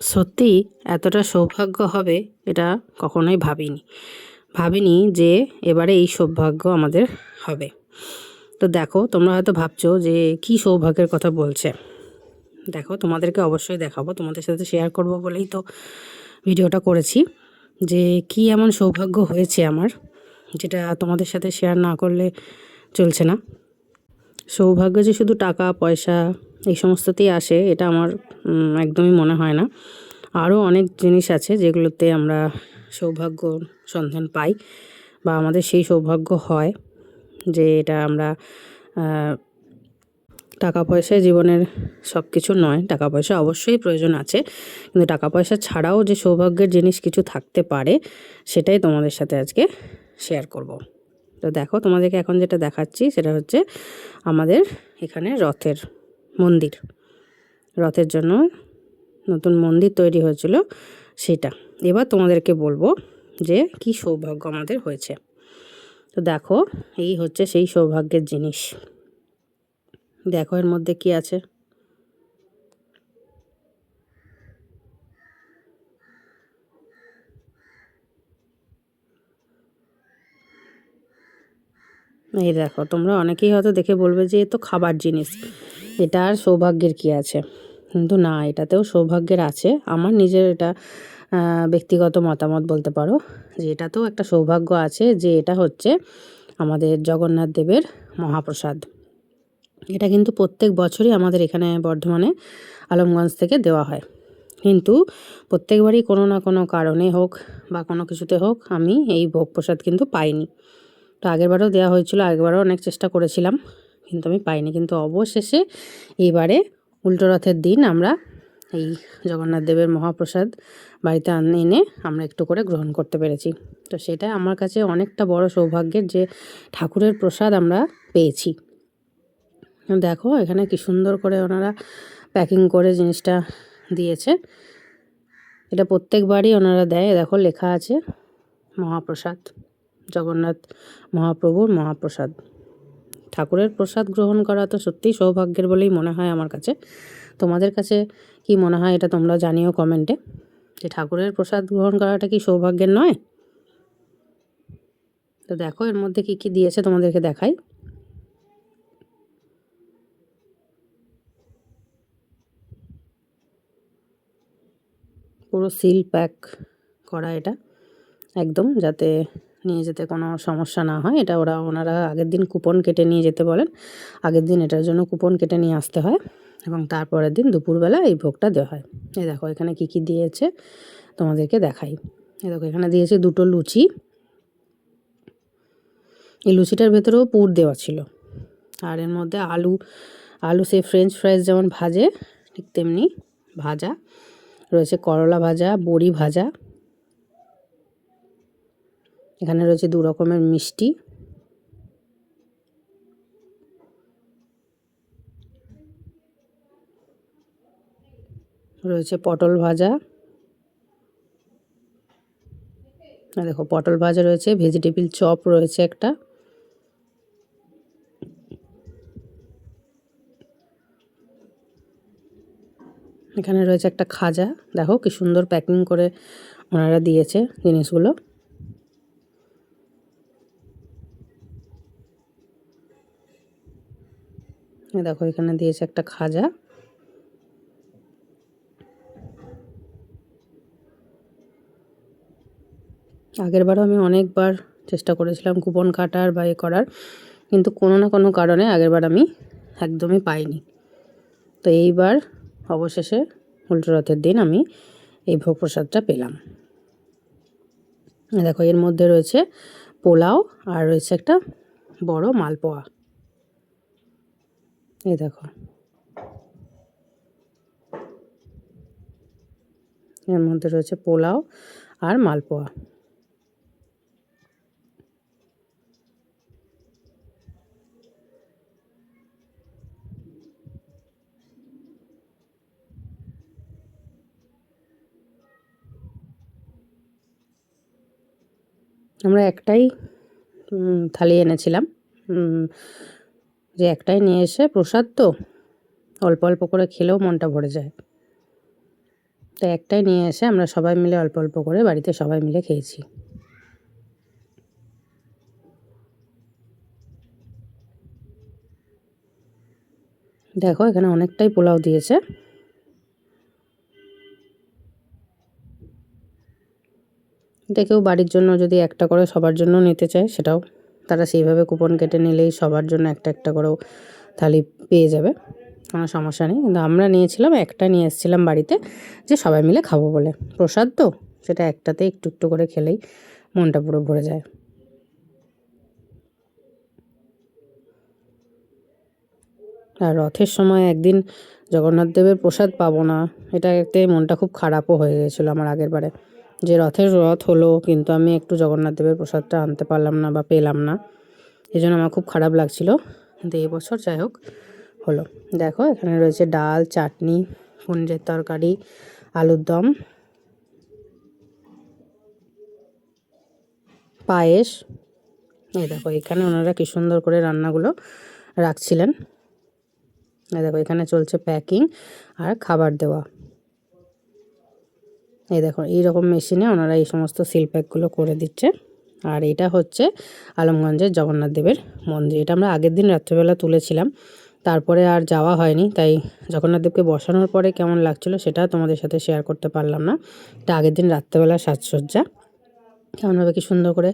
সত্যি এতটা সৌভাগ্য হবে এটা কখনোই ভাবিনি যে এবারে এই সৌভাগ্য আমাদের হবে। তো দেখো, তোমরা হয়তো ভাবছো যে কি সৌভাগ্যের কথা বলছে। দেখো, তোমাদেরকে অবশ্যই দেখাবো, তোমাদের সাথে শেয়ার করব বলেই তো ভিডিওটা করেছি, যে কি এমন সৌভাগ্য হয়েছে আমার, যেটা তোমাদের সাথে শেয়ার না করলে চলছে না। সৌভাগ্য যে শুধু টাকা পয়সা এই সমস্ততেই আসে এটা আমার একদমই মনে হয় না। আরও অনেক জিনিস আছে যেগুলোতে আমরা সৌভাগ্য সন্ধান পাই, বা আমাদের সেই সৌভাগ্য হয় যে এটা আমরা টাকা পয়সায় জীবনের সব কিছু নয়। টাকা পয়সা অবশ্যই প্রয়োজন আছে, কিন্তু টাকা পয়সা ছাড়াও যে সৌভাগ্যের জিনিস কিছু থাকতে পারে সেটাই তোমাদের সাথে আজকে শেয়ার করব। তো দেখো, তোমাদেরকে এখন যেটা দেখাচ্ছি সেটা হচ্ছে আমাদের এখানে রথের জন্য নতুন মন্দির তৈরি হয়েছিল সেটা। এবার তোমাদেরকে বলবো যে কি সৌভাগ্য আমাদের হয়েছে। তো দেখো, এই হচ্ছে সেই সৌভাগ্যের জিনিস। দেখো এর মধ্যে কি আছে। এই দেখো, তোমরা অনেকেই হয়তো দেখে বলবে যে এ তো খাবার জিনিস, এটা আর সৌভাগ্যের কি আছে। কিন্তু না, এটাতেও সৌভাগ্যের আছে। আমার নিজের এটা ব্যক্তিগত মতামত বলতে পারো, যে এটাতেও একটা সৌভাগ্য আছে, যে এটা হচ্ছে আমাদের জগন্নাথ দেবের মহাপ্রসাদ। এটা কিন্তু প্রত্যেক বছরই আমাদের এখানে বর্ধমানে আলমগঞ্জ থেকে দেওয়া হয়, কিন্তু প্রত্যেকবারই কোনো না কোনো কারণে হোক বা কোনো কিছুতে হোক আমি এই ভোগ প্রসাদ কিন্তু পাইনি। তো আগেরবারও দেওয়া হয়েছিল, আগেরবারও অনেক চেষ্টা করেছিলাম, কিন্তু আমি পাইনি। কিন্তু অবশেষে এইবারে উল্টো রথের দিন আমরা এই জগন্নাথ দেবের মহাপ্রসাদ বাড়িতে এনে আমরা একটু করে গ্রহণ করতে পেরেছি। তো সেটা আমার কাছে অনেকটা বড় সৌভাগ্যের, যে ঠাকুরের প্রসাদ আমরা পেয়েছি। দেখো এখানে কি সুন্দর করে ওনারা প্যাকিং করে জিনিসটা দিয়েছে। এটা প্রত্যেকবারই ওনারা দেয়। দেখো লেখা আছে মহাপ্রসাদ, জগন্নাথ মহাপ্রভুর মহাপ্রসাদ। ঠাকুরের প্রসাদ গ্রহণ করা তো সত্যিই সৌভাগ্যের বলেই মনে হয় আমার কাছে। তোমাদের কাছে কি মনে হয় এটা তোমরা জানিও কমেন্টে, যে ঠাকুরের প্রসাদ গ্রহণ করাটা কি সৌভাগ্যের নয়? তো দেখো এর মধ্যে কি কি দিয়েছে তোমাদেরকে দেখাই। পুরো সিল প্যাক করা এটা, একদম যাতে নিয়ে যেতে কোনো সমস্যা না হয়। এটা ওনারা আগের দিন কুপন কেটে নিয়ে যেতে বলেন। আগের দিন এটার জন্য কুপন কেটে নিয়ে আসতে হয়, এবং তারপরের দিন দুপুরবেলা এই ভোগটা দেওয়া হয়। এই দেখো এখানে কি কি দিয়েছে তোমাদেরকে দেখাই। এই দেখো এখানে দিয়েছে দুটো লুচি। এই লুচিটার ভেতরেও পুর দেওয়া ছিল, আর এর মধ্যে আলু সে ফ্রেঞ্চ ফ্রাইজ যেমন ভাজে ঠিক তেমনি ভাজা রয়েছে, করলা ভাজা, বড়ি ভাজা। এখানে রয়েছে 2 রকমের মিষ্টি, রয়েছে পটল ভাজা। দেখো পটল ভাজা রয়েছে, ভেজিটেবিল চপ রয়েছে একটা, এখানে রয়েছে একটা খাজা। দেখো কি সুন্দর প্যাকিং করে ওনারা দিয়েছে জিনিসগুলো। দেখো এখানে দিয়েছে একটা খাজা। আগেরবারও আমি অনেকবার চেষ্টা করেছিলাম কুপন কাটার বা করার, কিন্তু কোনো না কোনো কারণে আগেরবার আমি একদমই পাইনি। তো এইবার অবশেষে উল্টো রথের দিন আমি এই ভোগ প্রসাদটা পেলাম। দেখো এর মধ্যে রয়েছে পোলাও, আর রয়েছে একটা বড় মালপোয়া। এই দেখো এর মধ্যে রয়েছে পোলাও আর মালপোয়া। আমরা একটাই থালি এনেছিলাম, যে একটাই নিয়ে এসে প্রসাদ তো অল্প অল্প করে খেলেও মনটা ভরে যায়। তো একটাই নিয়ে এসে আমরা সবাই মিলে অল্প অল্প করে বাড়িতে সবাই মিলে খেয়েছি। দেখো এখানে অনেকটাই পোলাও দিয়েছে। এটা কেউ বাড়ির জন্য যদি একটা করে সবার জন্য নিতে চায়, সেটাও তারা সেইভাবে কুপন কেটে নিলেই সবার জন্য একটা একটা করেও থালি পেয়ে যাবে, কোনো সমস্যা নেই। কিন্তু আমরা নিয়েছিলাম, একটা নিয়ে এসেছিলাম বাড়িতে, যে সবাই মিলে খাবো বলে। প্রসাদ তো, সেটা একটাতে একটু একটু করে খেলেই মনটা পুরো ভরে যায়। আর রথের সময় একদিন জগন্নাথ দেবের প্রসাদ পাবো না, এটাতে মনটা খুব খারাপও হয়ে গেছিলো আমার আগের বারে, যে রথ হলো কিন্তু আমি একটু জগন্নাথ দেবের প্রসাদটা আনতে পারলাম না বা পেলাম না, এই জন্য আমার খুব খারাপ লাগছিল। কিন্তু এবছর যাই হোক হলো। দেখো এখানে রয়েছে ডাল, চাটনি, পনিরের তরকারি, আলুর দম, পায়েস। এই দেখো এখানে ওনারা কী সুন্দর করে রান্নাগুলো রাখছিলেন। এই দেখো এখানে চলছে প্যাকিং আর খাবার দেওয়া। এই দেখো এইরকম মেশিনে ওনারা এই সমস্ত সিল প্যাকগুলো করে দিচ্ছে। আর এটা হচ্ছে আলমগঞ্জের জগন্নাথ দেবের মন্দির। এটা আমরা আগের দিন রাত্রেবেলা তুলেছিলাম, তারপরে আর যাওয়া হয়নি। তাই জগন্নাথ দেবকে বসানোর পরে কেমন লাগছিলো সেটা তোমাদের সাথে শেয়ার করতে পারলাম না। এটা আগের দিন রাত্রেবেলা সাজসজ্জা, কেমনভাবে কি সুন্দর করে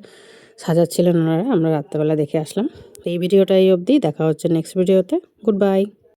সাজাচ্ছিলেন ওনারা, আমরা রাত্রেবেলা দেখে আসলাম। এই ভিডিওটা এই অবধি, দেখা হচ্ছে নেক্সট ভিডিওতে। Good bye.